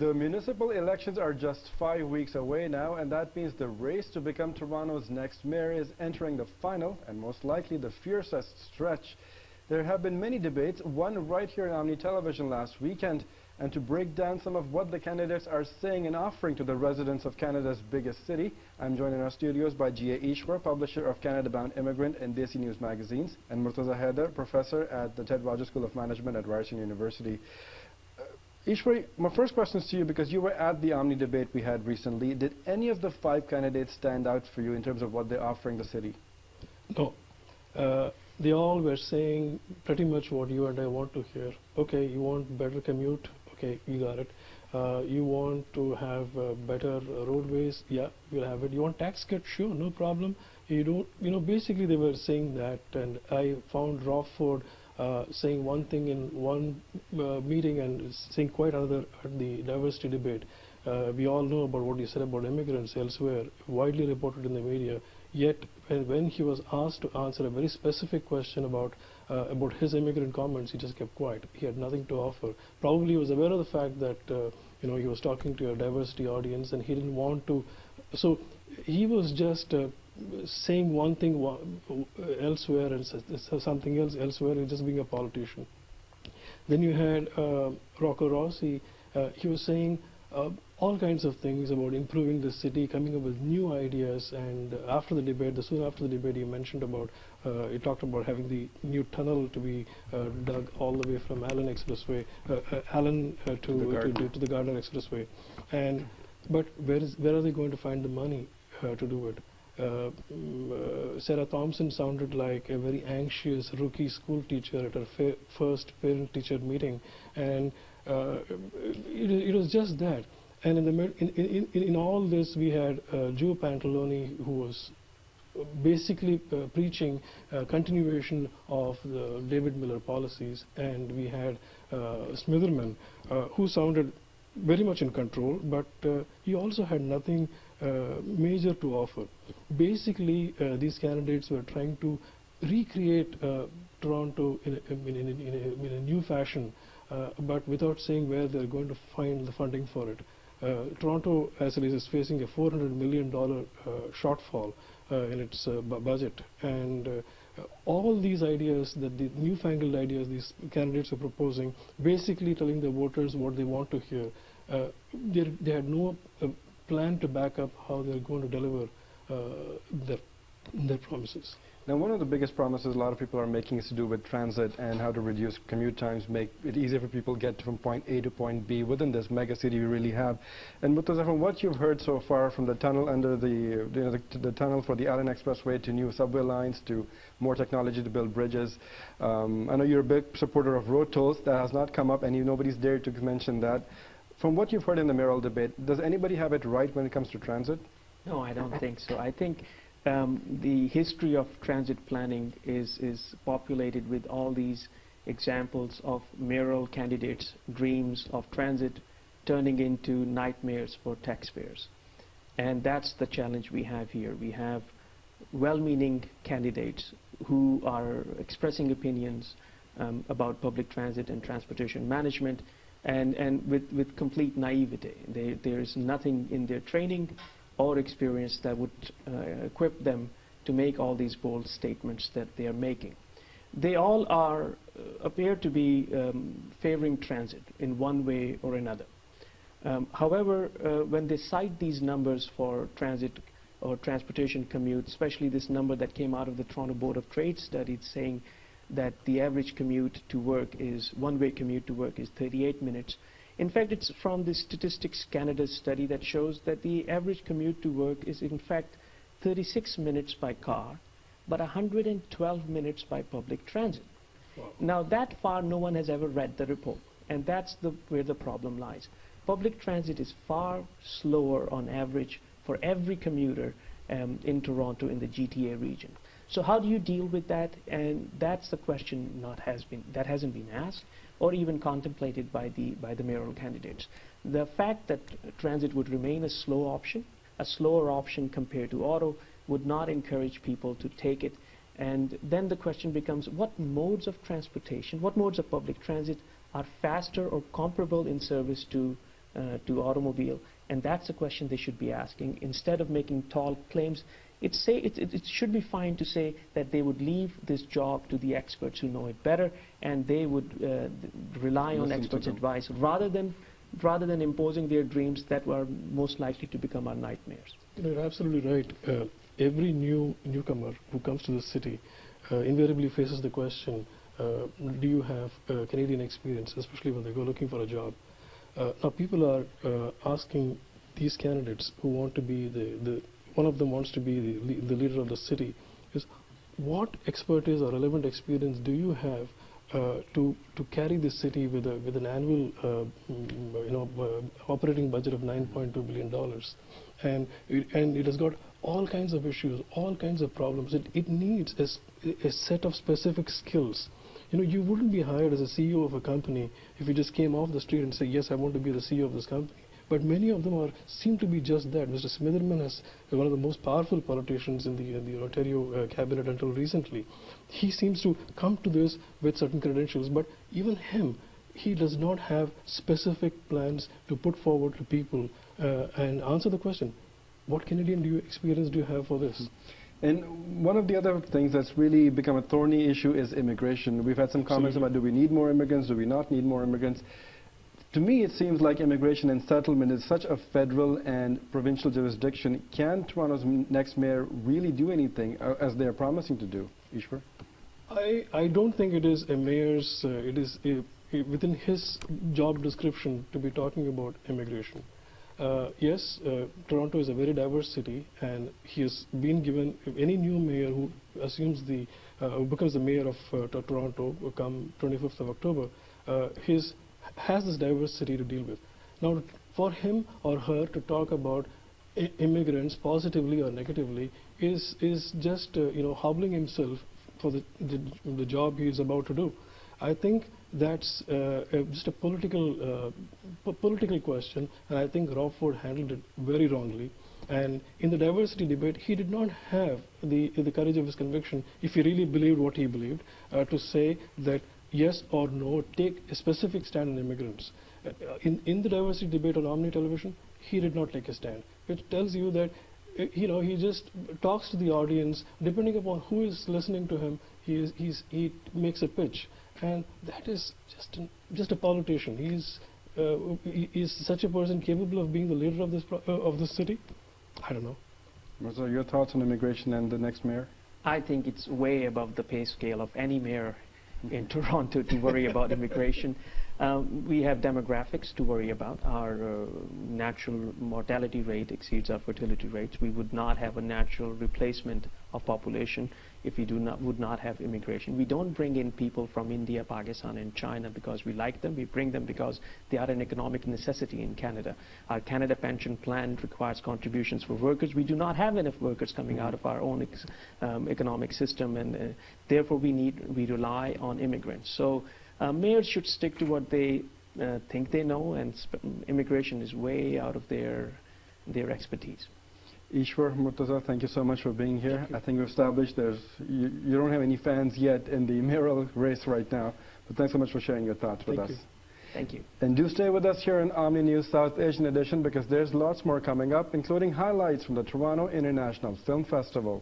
The municipal elections are just 5 weeks away now, and that means the race to become Toronto's next mayor is entering the final and most likely the fiercest stretch. There have been many debates, one right here on Omni Television last weekend, and to break down some of what the candidates are saying and offering to the residents of Canada's biggest city, I'm joined in our studios by Jia Ishwar, publisher of Canada Bound Immigrant and Desi News magazines, and Murtaza Haider, professor at the Ted Rogers School of Management at Ryerson University. Ishwar, my first question is to you because you were at the Omni debate we had recently. Did any of the 5 candidates stand out for you in terms of what they're offering the city? No. They all were saying pretty much what you and I want to hear. Okay, you want better commute? Okay, you got it. You want to have better roadways? Yeah, you'll have it. You want tax cut? Sure, no problem. You don't, basically they were saying that, and I found Rawford saying one thing in one meeting and saying quite another at the diversity debate. We all know about what he said about immigrants elsewhere, widely reported in the media. Yet, when he was asked to answer a very specific question about his immigrant comments, he just kept quiet. He had nothing to offer. Probably he was aware of the fact that he was talking to a diversity audience, and he didn't want to. So he was just saying one thing elsewhere and something else elsewhere, and just being a politician. Then you had Rocco Rossi. He was saying all kinds of things about improving the city, coming up with new ideas, and after the debate, soon after the debate, he mentioned about, he talked about having the new tunnel to be dug all the way from Allen Expressway, to the Gardner Expressway. But where are they going to find the money to do it? Sarah Thompson sounded like a very anxious rookie school teacher at her first parent-teacher meeting, and it was just that. And in all this, we had Joe Pantalone, who was basically preaching continuation of the David Miller policies, and we had Smitherman, who sounded very much in control, but he also had nothing major to offer. Basically, these candidates were trying to recreate Toronto in a new fashion, but without saying where they're going to find the funding for it. Toronto, as it is facing a $400 million shortfall in its budget, and all these ideas, the newfangled ideas these candidates are proposing, basically telling the voters what they want to hear. They had no plan to back up how they're going to deliver their promises. Now, one of the biggest promises a lot of people are making is to do with transit and how to reduce commute times, make it easier for people to get from point A to point B within this mega city we really have. And Murtaza, from what you've heard so far, from the tunnel under the tunnel for the Allen Expressway to new subway lines to more technology to build bridges, I know you're a big supporter of road tolls. That has not come up, and nobody's dared to mention that. From what you've heard in the mayoral debate, does anybody have it right when it comes to transit? No, I don't think so. I think the history of transit planning is populated with all these examples of mayoral candidates' dreams of transit turning into nightmares for taxpayers. And that's the challenge we have here. We have well-meaning candidates who are expressing opinions about public transit and transportation management, and with complete naivete. There is nothing in their training or experience that would equip them to make all these bold statements that they are making. They all appear to be favoring transit in one way or another. However, when they cite these numbers for transit or transportation commute, especially this number that came out of the Toronto Board of Trade studies saying that the average commute to work is, one-way commute to work is 38 minutes. In fact, it's from the Statistics Canada study that shows that the average commute to work is in fact 36 minutes by car, but 112 minutes by public transit. Wow. Now that far no one has ever read the report, and that's where the problem lies. Public transit is far slower on average for every commuter in Toronto, in the GTA region. So how do you deal with that? And that's the question that hasn't been asked or even contemplated by the mayoral candidates. The fact that transit would remain a slower option compared to auto, would not encourage people to take it. And then the question becomes, what modes of transportation, what modes of public transit are faster or comparable in service to to automobile. And that's a question they should be asking. Instead of making tall claims, it should be fine to say that they would leave this job to the experts who know it better, and they would rely on experts' advice rather than imposing their dreams that were most likely to become our nightmares. You're absolutely right. Every newcomer who comes to the city invariably faces the question, do you have Canadian experience, especially when they go looking for a job. Now people are asking these candidates who want to be one of them wants to be the leader of the city, is what expertise or relevant experience do you have to carry the city with an annual operating budget of $9.2 billion, and it has got all kinds of issues, all kinds of problems. It needs a set of specific skills. You wouldn't be hired as a CEO of a company if you just came off the street and say, yes, I want to be the CEO of this company. But many of them seem to be just that. Mr. Smitherman is one of the most powerful politicians in the Ontario cabinet until recently. He seems to come to this with certain credentials, but even him, he does not have specific plans to put forward to people and answer the question, what Canadian experience do you have for this? And one of the other things that's really become a thorny issue is immigration. We've had some comments about, do we need more immigrants, do we not need more immigrants? To me, it seems like immigration and settlement is such a federal and provincial jurisdiction. Can Toronto's next mayor really do anything as they're promising to do? Ishwar? I don't think it is a mayor's, it is within his job description to be talking about immigration. Yes, Toronto is a very diverse city, and he has been given, any new mayor who assumes who becomes the mayor of Toronto come 25th of October, has this diversity to deal with. Now, for him or her to talk about immigrants positively or negatively is just hobbling himself for the job he is about to do. I think that's just a political question, and I think Rauford handled it very wrongly. And in the diversity debate, he did not have the courage of his conviction, if he really believed what he believed, to say that yes or no, take a specific stand on immigrants. In the diversity debate on Omni Television, he did not take a stand, which tells you that he just talks to the audience. Depending upon who is listening to him, he makes a pitch, and that is just a politician. Is such a person capable of being the leader of this city? I don't know. So your thoughts on immigration and the next mayor? I think it's way above the pay scale of any mayor in Toronto to worry about immigration. We have demographics to worry about. Our natural mortality rate exceeds our fertility rates. We would not have a natural replacement of population if we would not have immigration. We don't bring in people from India, Pakistan, and China because we like them. We bring them because they are an economic necessity in Canada. Our Canada pension plan requires contributions for workers. We do not have enough workers coming out of our own economic system, and therefore we rely on immigrants. So mayors should stick to what they think they know, and immigration is way out of their expertise. Ishwar, Murtaza, thank you so much for being here. I think we've established you don't have any fans yet in the mayoral race right now, but thanks so much for sharing your thoughts with us. Thank you. And do stay with us here in Omni News South Asian Edition, because there's lots more coming up, including highlights from the Toronto International Film Festival.